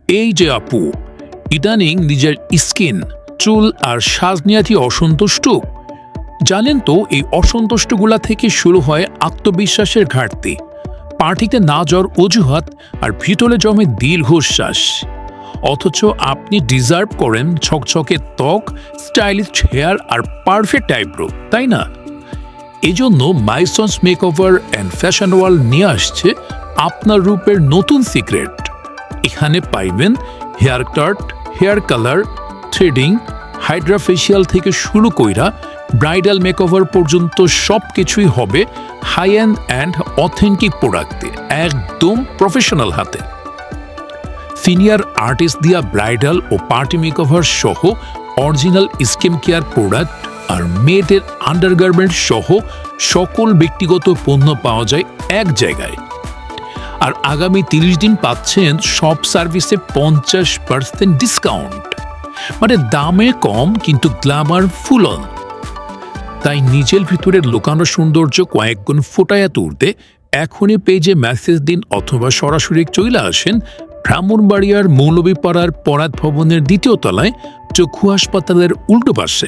এই যে আপু, ইদানিং নিজের স্কিন, চুল আর সাজ নিয়ে অসন্তুষ্ট। জানেন তো, এই অসন্তুষ্টগুলা থেকে শুরু হয় আত্মবিশ্বাসের ঘাটতি, পার্টিতে না যাওয়ার অজুহাত, আর ভিতরে জমে দীর্ঘশ্বাস। অথচ আপনি ডিজার্ভ করেন ছকছকে ত্বক, স্টাইলিশ হেয়ার আর পারফেক্ট আইব্রো, তাই না? এজন্য Maisons makeover and fashion world নিয়ে আসছে আপনার রূপের নতুন সিক্রেট। এখানে পাইবেন hair cut, hair colour, threading, hydra facial থেকে শুরু কইরা ব্রাইডাল মেকওভার পর্যন্ত সব কিছুই হবে হাই এন্ড অ্যান্ড অথেন্টিক প্রোডাক্টে, একদম প্রফেশনাল হাতে। সিনিয়র আর্টিস্ট দিয়া ব্রাইডাল ও পার্টি মেকওভার সহ অরিজিনাল স্কিন কেয়ার প্রোডাক্ট আর মেয়েদের আন্ডারগার্মেন্ট সহ সকল ব্যক্তিগত পণ্য পাওয়া যায় এক জায়গায়। আর আগামী 30 দিন পাচ্ছেন সব সার্ভিসে 50% ডিসকাউন্ট। মানে দামে কম কিন্তু গ্ল্যামার ফুল অন। তাই নিজের ভিতরের লুকানো সৌন্দর্য কয়েক গুণ ফুটাইয়া তুলতে এখনই পেজে মেসেজ দিন অথবা সরাসরি চলে আসেন ব্রাহ্মণবাড়িয়ার মৌলভীপাড়ার পরাত ভবনের 2য় তলায়, চক্ষু হাসপাতালের উল্টো পাশে।